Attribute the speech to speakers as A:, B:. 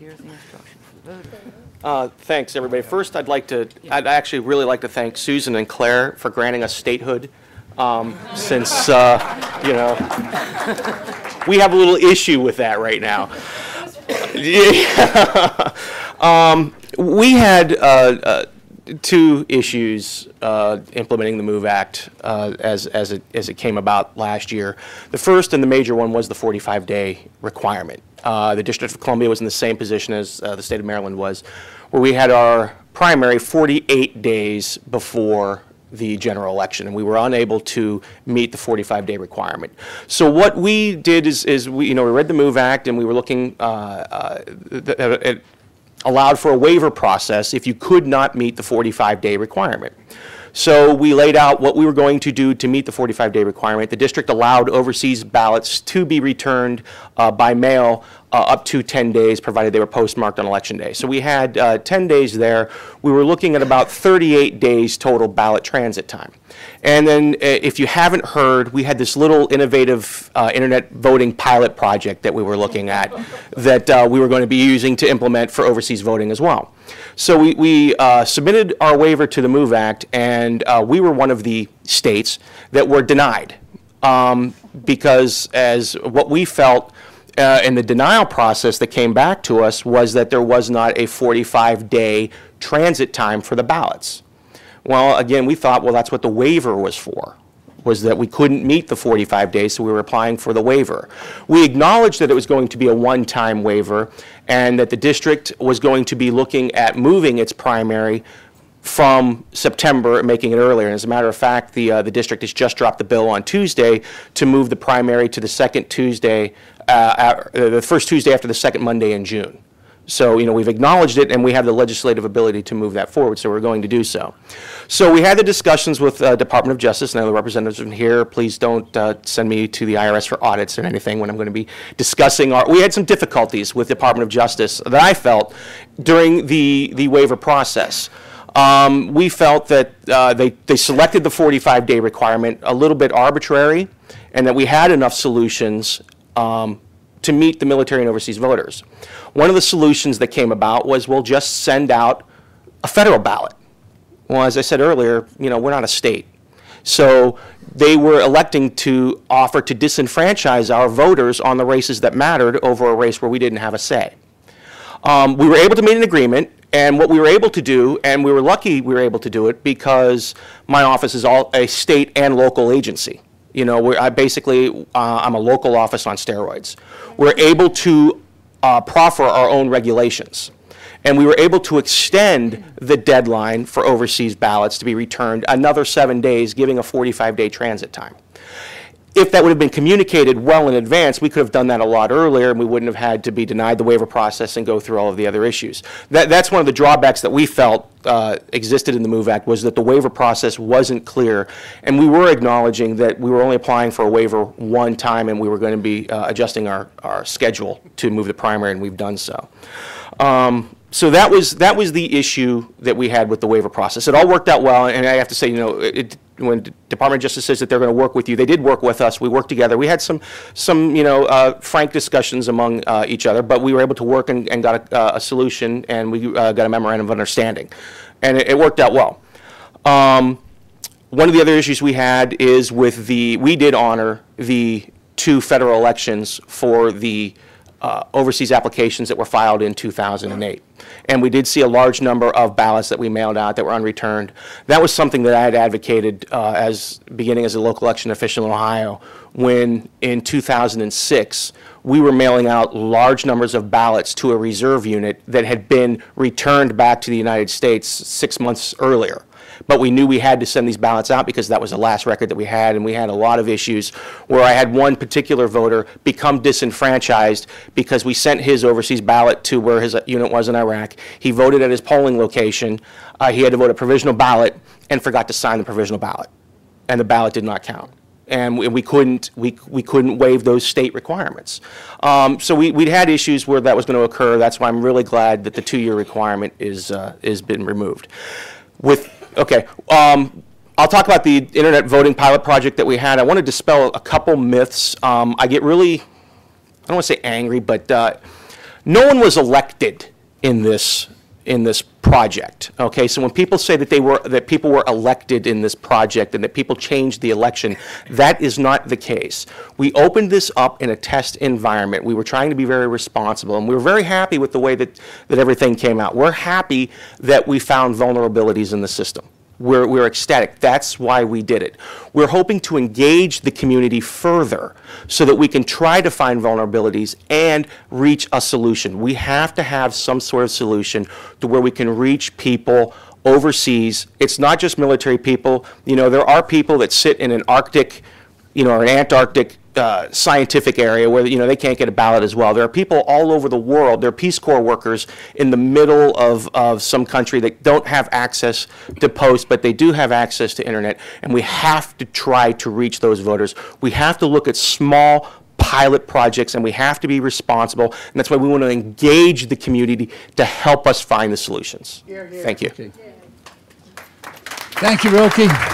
A: Here's the instruction for the voter.
B: Thanks, everybody. First, I'd actually really like to thank Susan and Claire for granting us statehood, since, you know, we have a little issue with that right now. We had two issues implementing the MOVE Act as it came about last year. The first and the major one was the 45-day requirement. The District of Columbia was in the same position as the state of Maryland was, where we had our primary 48 days before the general election, and we were unable to meet the 45-day requirement. So what we did is we read the MOVE Act, and we were looking it allowed for a waiver process if you could not meet the 45-day requirement. So we laid out what we were going to do to meet the 45-day requirement. The district allowed overseas ballots to be returned by mail up to 10 days, provided they were postmarked on Election Day. So we had 10 days there. We were looking at about 38 days total ballot transit time. And then if you haven't heard, we had this little innovative internet voting pilot project that we were looking at that we were going to be using to implement for overseas voting as well. So we submitted our waiver to the MOVE Act, and we were one of the states that were denied because as what we felt in the denial process that came back to us was that there was not a 45-day transit time for the ballots. Well, again, we thought, well, that's what the waiver was for, was that we couldn't meet the 45 days, so we were applying for the waiver. We acknowledged that it was going to be a one-time waiver and that the district was going to be looking at moving its primary from September and making it earlier. And as a matter of fact, the district has just dropped the bill on Tuesday to move the primary to the second Tuesday, the first Tuesday after the second Monday in June. So, we've acknowledged it, and we have the legislative ability to move that forward, so we're going to do so. So we had the discussions with Department of Justice, and the representatives in here. Please don't send me to the IRS for audits or anything when I'm going to be discussing we had some difficulties with Department of Justice that I felt during the waiver process. We felt that they selected the 45-day requirement a little bit arbitrary, and that we had enough solutions to meet the military and overseas voters. One of the solutions that came about was we'll just send out a federal ballot. Well, as I said earlier, we're not a state. So they were electing to offer to disenfranchise our voters on the races that mattered over a race where we didn't have a say. We were able to meet an agreement, and what we were able to do, and we were lucky we were able to do it because my office is all a state and local agency. I'm a local office on steroids. We're able to proffer our own regulations. And we were able to extend the deadline for overseas ballots to be returned another 7 days, giving a 45-day transit time. If that would have been communicated well in advance, we could have done that a lot earlier, and we wouldn't have had to be denied the waiver process and go through all of the other issues. That's one of the drawbacks that we felt existed in the MOVE Act, was that the waiver process wasn't clear, and we were acknowledging that we were only applying for a waiver one time, and we were going to be adjusting our schedule to move the primary, and we've done so. So that was the issue that we had with the waiver process. It all worked out well, and I have to say, when the Department of Justice says that they're going to work with you, they did work with us. We worked together. We had some frank discussions among each other, but we were able to work and got a solution, and we got a memorandum of understanding, and it worked out well. One of the other issues we had is we did honor the 2 federal elections for the overseas applications that were filed in 2008. And we did see a large number of ballots that we mailed out that were unreturned. That was something that I had advocated beginning as a local election official in Ohio, when in 2006 we were mailing out large numbers of ballots to a reserve unit that had been returned back to the United States 6 months earlier. But we knew we had to send these ballots out because that was the last record that we had, and we had a lot of issues where I had one particular voter become disenfranchised because we sent his overseas ballot to where his unit was in Iraq. He voted at his polling location. He had to vote a provisional ballot and forgot to sign the provisional ballot, and the ballot did not count. And we couldn't waive those state requirements. So we'd had issues where that was going to occur. That's why I'm really glad that the 2-year requirement is been removed. Okay, I'll talk about the internet voting pilot project that we had. I want to dispel a couple myths. I get really, I don't want to say angry, but No one was elected in this project. Okay, so when people say that people were elected in this project and that people changed the election, that is not the case. We opened this up in a test environment. We were trying to be very responsible, and we were very happy with the way that everything came out. We're happy that we found vulnerabilities in the system. We're ecstatic. That's why we did it. We're hoping to engage the community further so that we can try to find vulnerabilities and reach a solution. We have to have some sort of solution to where we can reach people overseas. It's not just military people. You know, there are people that sit in an Arctic, you know, or an Antarctic scientific area where, you know, they can't get a ballot as well. There are people all over the world. There are Peace Corps workers in the middle of some country that don't have access to post, but they do have access to internet, and we have to try to reach those voters. We have to look at small pilot projects, and we have to be responsible, and that's why we want to engage the community to help us find the solutions. Thank you.
C: Okay. Thank you, Rokey.